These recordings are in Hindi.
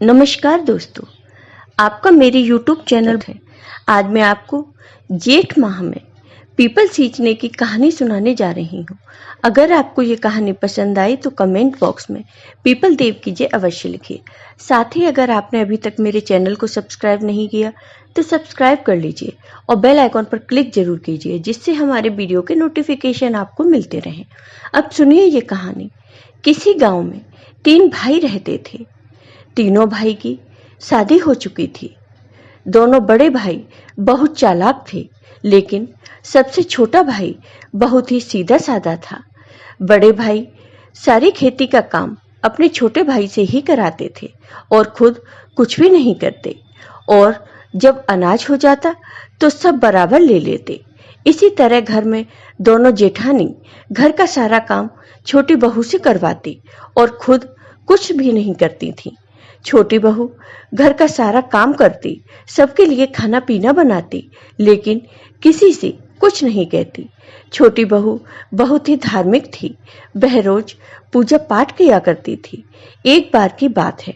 नमस्कार दोस्तों, आपका मेरे YouTube चैनल है। आज मैं आपको जेठ माह में पीपल सींचने की कहानी सुनाने जा रही हूँ। अगर आपको ये कहानी पसंद आई तो कमेंट बॉक्स में पीपल देव कीजिए अवश्य लिखिए। साथ ही अगर आपने अभी तक मेरे चैनल को सब्सक्राइब नहीं किया तो सब्सक्राइब कर लीजिए और बेल आइकॉन पर क्लिक जरूर कीजिए, जिससे हमारे वीडियो के नोटिफिकेशन आपको मिलते रहें। अब सुनिए ये कहानी। किसी गाँव में 3 भाई रहते थे। तीनों भाई की शादी हो चुकी थी। दोनों बड़े भाई बहुत चालाक थे, लेकिन सबसे छोटा भाई बहुत ही सीधा साधा था। बड़े भाई सारी खेती का काम अपने छोटे भाई से ही कराते थे और खुद कुछ भी नहीं करते, और जब अनाज हो जाता तो सब बराबर ले लेते। इसी तरह घर में दोनों जेठानी घर का सारा काम छोटी बहू से करवाती और खुद कुछ भी नहीं करती थी। छोटी बहू घर का सारा काम करती, सबके लिए खाना पीना बनाती, लेकिन किसी से कुछ नहीं कहती। छोटी बहू बहुत ही धार्मिक थी। वह रोज पूजा पाठ किया करती थी। एक बार की बात है,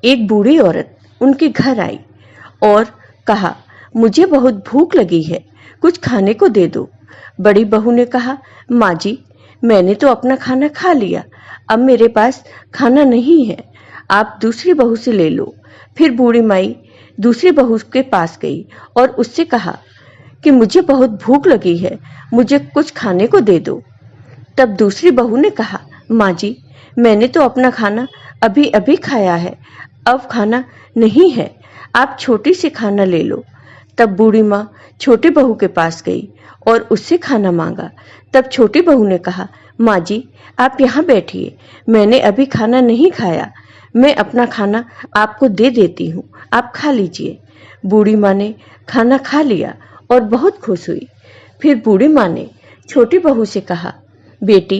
एक बूढ़ी औरत उनके घर आई और कहा, मुझे बहुत भूख लगी है, कुछ खाने को दे दो। बड़ी बहू ने कहा, माँ जी, मैंने तो अपना खाना खा लिया, अब मेरे पास खाना नहीं है, आप दूसरी बहू से ले लो। फिर बूढ़ी माई दूसरी बहू के पास गई और उससे कहा कि मुझे बहुत भूख लगी है, मुझे कुछ खाने को दे दो। तब दूसरी बहू ने कहा, माँ जी, मैंने तो अपना खाना अभी अभी खाया है, अब खाना नहीं है, आप छोटी सी खाना ले लो। तब बूढ़ी माँ छोटी बहू के पास गई और उससे खाना मांगा। तब छोटी बहू ने कहा, माँ जी, आप यहाँ बैठिए, मैंने अभी खाना नहीं खाया, मैं अपना खाना आपको दे देती हूँ, आप खा लीजिए। बूढ़ी माँ ने खाना खा लिया और बहुत खुश हुई। फिर बूढ़ी माँ ने छोटी बहू से कहा, बेटी,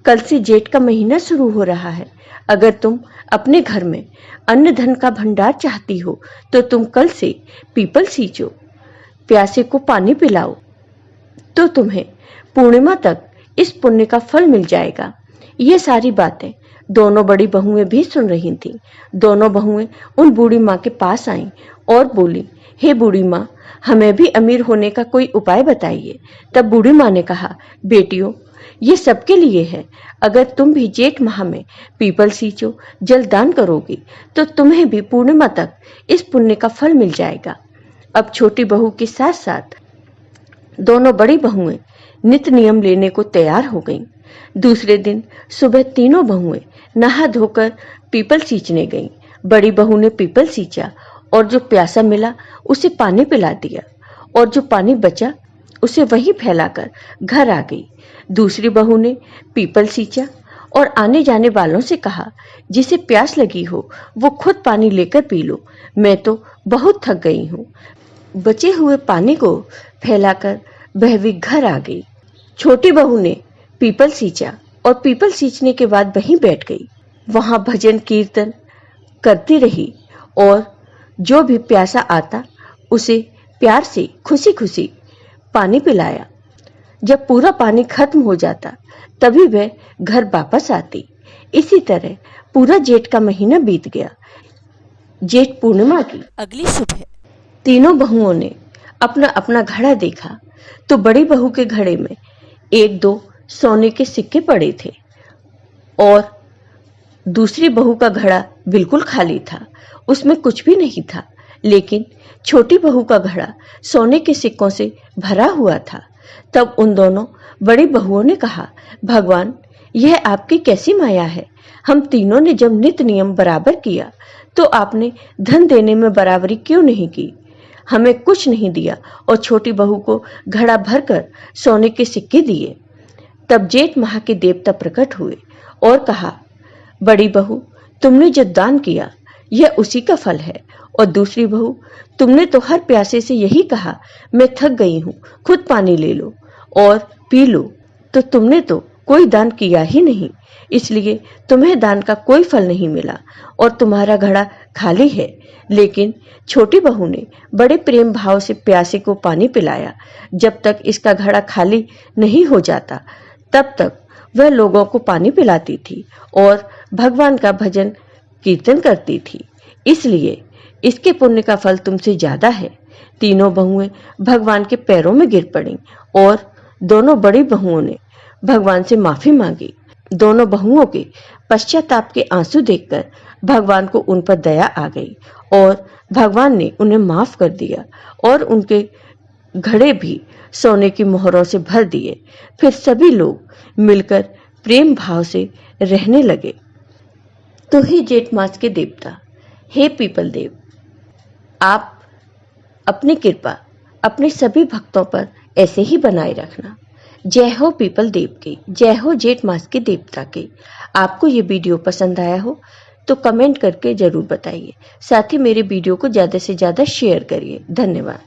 कल से जेठ का महीना शुरू हो रहा है। अगर तुम अपने घर में अन्न धन का भंडार चाहती हो तो तुम कल से पीपल सींचो, प्यासे को पानी पिलाओ, तो तुम्हें पूर्णिमा तक इस पुण्य का फल मिल जाएगा। ये सारी बातें दोनों बड़ी बहुएं भी सुन रही थीं। दोनों बहुएं उन बूढ़ी माँ के पास आईं और बोली, हे बूढ़ी माँ, हमें भी अमीर होने का कोई उपाय बताइए। तब बूढ़ी माँ ने कहा, बेटियों, ये सबके लिए है। अगर तुम भी जेठ माह में पीपल सींचो, जल दान करोगी, तो तुम्हें भी पूर्णिमा तक इस पुण्य का फल मिल जाएगा। अब छोटी बहू के साथ साथ दोनों बड़ी बहुएं नित नियम लेने को तैयार हो गईं। दूसरे दिन सुबह तीनों बहुएं नहा धोकर पीपल सींचने गईं। बड़ी बहू ने पीपल सींचा और जो प्यासा मिला उसे पानी पिला दिया, और जो पानी बचा उसे वहीं फैलाकर घर आ गई। दूसरी बहू ने पीपल सींचा और आने जाने वालों से कहा, जिसे प्यास लगी हो वो खुद पानी लेकर पी लो, मैं तो बहुत थक गई हूँ। बचे हुए पानी को फैलाकर वह भी घर आ गई। छोटी बहू ने पीपल सींचा और पीपल सींचने के बाद वहीं बैठ गई। वहां भजन कीर्तन करती रही और जो भी प्यासा आता उसे प्यार से खुशी खुशी पानी पिलाया। जब पूरा पानी खत्म हो जाता तभी वह घर वापस आती। इसी तरह पूरा जेठ का महीना बीत गया। जेठ पूर्णिमा की अगली सुबह तीनों बहुओं ने अपना अपना घड़ा देखा तो बड़ी बहू के घड़े में 1-2 सोने के सिक्के पड़े थे और दूसरी बहू का घड़ा बिल्कुल खाली था, उसमें कुछ भी नहीं था। लेकिन छोटी बहू का घड़ा सोने के सिक्कों से भरा हुआ था। तब उन दोनों बड़ी बहुओं ने कहा, भगवान, यह आपकी कैसी माया है? हम तीनों ने जब नित नियम बराबर किया तो आपने धन देने में बराबरी क्यों नहीं की? हमें कुछ नहीं दिया और छोटी बहू को घड़ा भरकर सोने के सिक्के दिए। तब जेठ माह के देवता प्रकट हुए और कहा, बड़ी बहू, तुमने जो दान किया यह उसी का फल है, और दूसरी बहू, तुमने तो हर प्यासे से यही कहा, मैं थक गई हूँ, खुद पानी ले लो और पी लो, तो तुमने तो कोई दान किया ही नहीं, इसलिए तुम्हें दान का कोई फल नहीं मिला और तुम्हारा घड़ा खाली है। लेकिन छोटी बहू ने बड़े प्रेम भाव से प्यासे को पानी पिलाया। जब तक इसका घड़ा खाली नहीं हो जाता तब तक वह लोगों को पानी पिलाती थी और भगवान का भजन कीर्तन करती थी। इसलिए इसके पुण्य का फल तुमसे ज्यादा है। तीनों बहुएं भगवान के पैरों में गिर पड़ीं और दोनों बड़ी बहुओं ने भगवान से माफी मांगी। दोनों बहुओं के पश्चाताप के आंसू देखकर भगवान को उन पर दया आ गई और भगवान ने उन्हें माफ कर दिया और उनके घड़े भी सोने की मोहरों से भर दिए। फिर सभी लोग मिलकर प्रेम भाव से रहने लगे। तो हे जेठ मास के देवता, हे पीपल देव, आप अपनी कृपा अपने सभी भक्तों पर ऐसे ही बनाए रखना। जय हो पीपल देव की, जय हो जेठ मास के देवता की। आपको ये वीडियो पसंद आया हो तो कमेंट करके जरूर बताइए। साथ ही मेरे वीडियो को ज्यादा से ज्यादा शेयर करिए। धन्यवाद।